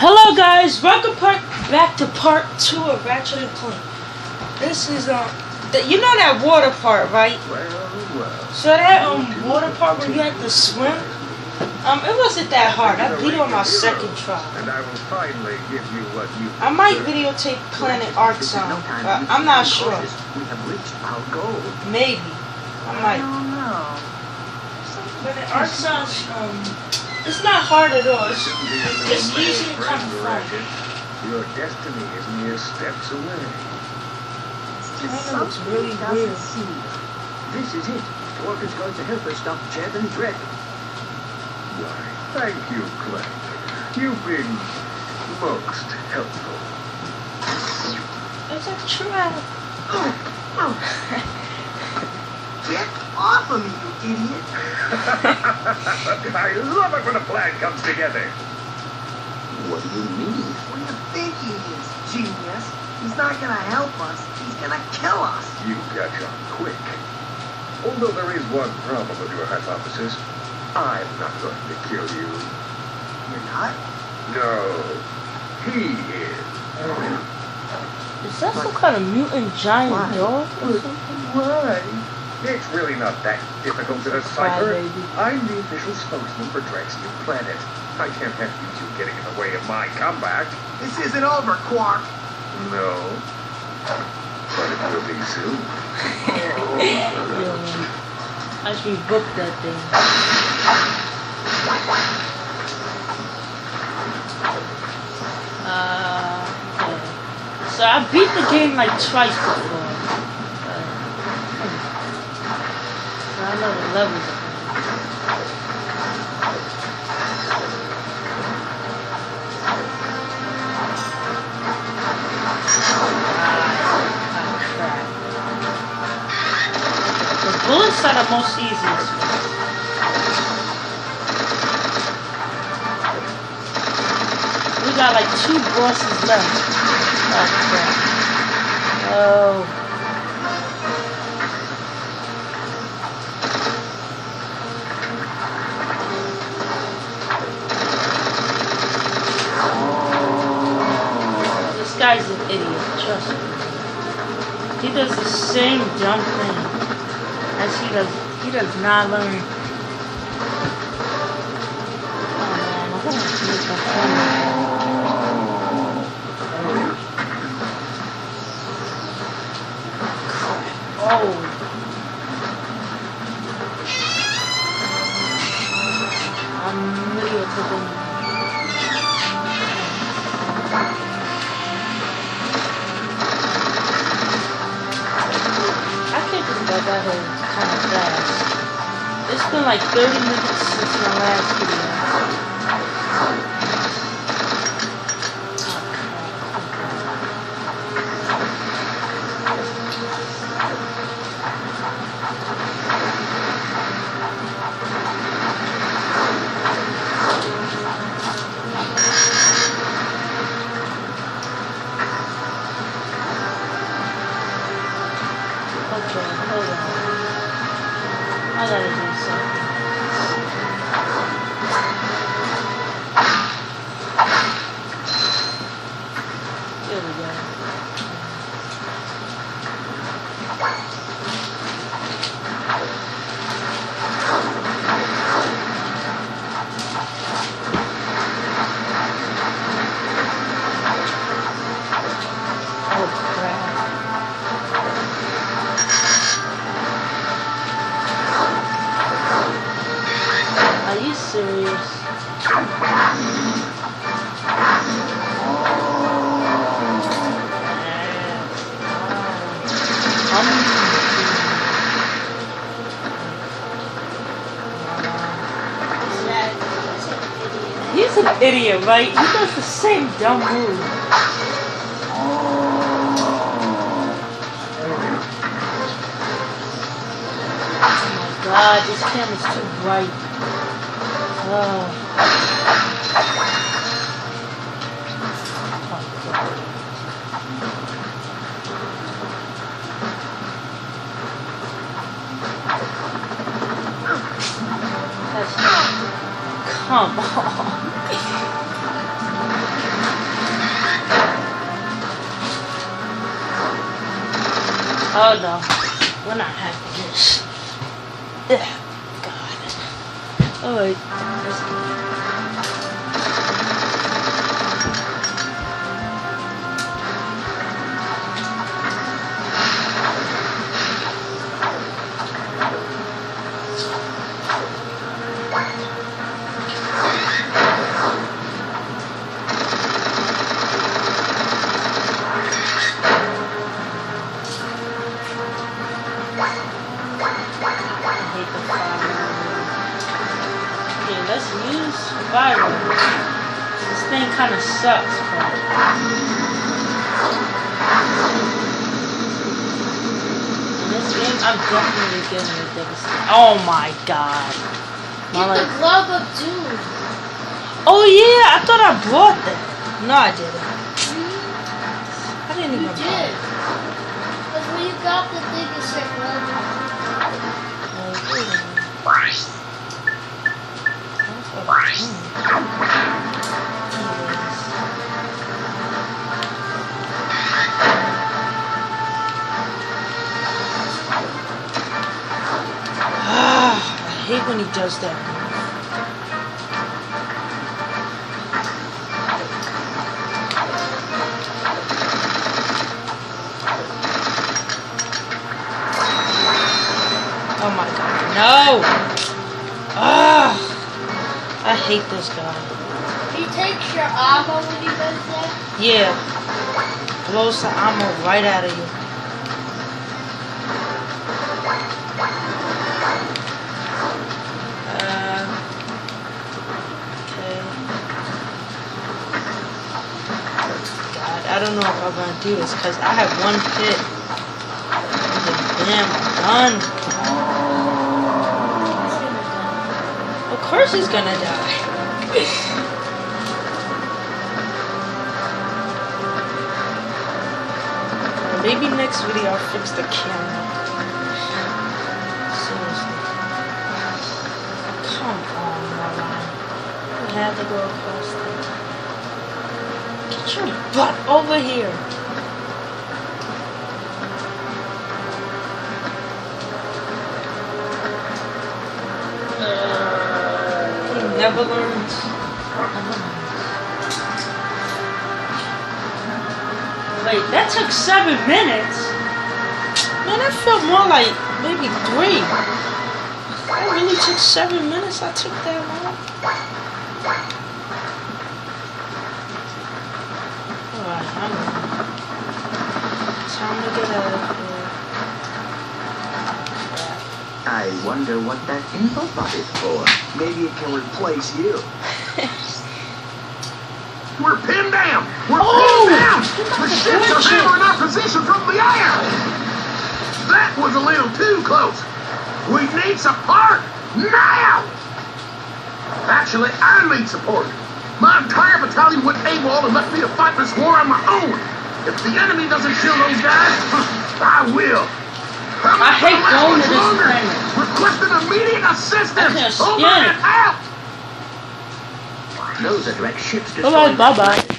Hello guys, welcome back to part 2 of Ratchet and Clank. This is you know that water part, right? Well. So that water part where you had to swim, it wasn't that hard. I beat it on my second try. And I will finally give you what you I might videotape Planet Arts on, but I'm not sure. We have reached our goal. Maybe. I might. don't know. Planet Arts it's not hard at all. It's easy and kind of fun. Your destiny is mere steps away. It looks really weird. This is it. Dwarf is going to help us stop Jeb and Drek. Why, thank you, Clank. You've been most helpful. It's a trap. Get off of me, you idiot! I love it when a plan comes together. What do you mean? What do you think he is, genius? He's not gonna help us. He's gonna kill us. You got on quick. Although there is one problem with your hypothesis, I'm not going to kill you. You're not? No, he is. Is that some kind of mutant giant dog or something? Why? It's really not that difficult to decipher. I'm the official spokesman for Drek's new planet. I can't have you two getting in the way of my comeback. This isn't over, Quark. No, but it will be soon. I should book that thing. Okay. So I beat the game like twice before. I know the levels. Crap. The bullets are the most easiest. We got like 2 bosses left. Oh crap. Oh. This guy's an idiot, trust me. He does the same dumb thing as he does. He does not learn. Oh man, I want to make my phone. Oh. I'm really taking. That was kind of fast. It's been like 30 minutes since my last video. Okay, hold on. I gotta do something. There we go. Oh crap. Are you serious? He's an idiot, right? He does the same dumb move. Oh my god, this camera's too bright. Oh. Come on. Oh no, we're not having this. Ugh, God. Alright. Let's use survival. This thing kind of sucks, but in this game, I'm definitely getting a devastation. Oh my God! Get the glove of doom. Oh yeah, I thought I brought that. No, I didn't. I didn't even. You did. Because when you got the thing, it said glove. I hate when he does that. Oh my God, no! I hate this guy. He takes your ammo when he does that? Yeah. Blows the ammo right out of you. Okay. God, I don't know if I'm gonna do this because I have one hit. Damn gun. Of course he's gonna die. Maybe next video I'll fix the camera. Seriously. Come on, Marlon. You had to go across there. Get your butt over here. He never learns. Wait, that took 7 minutes? Man, that felt more like maybe 3. That really took 7 minutes? I took that long? Alright, I'm time to get out of here. I wonder what that info bot is for. Maybe it can replace you. We're pinned down! We're pinned down! The ships are hammering our position from the air! That was a little too close. We need support now! Actually, I need support. My entire battalion went AWOL and left me to fight this war on my own. If the enemy doesn't kill those guys, I will. I hate going to this thing. Requesting immediate assistance! I can't Over stand and out! Those are direct ships Alright, bye-bye.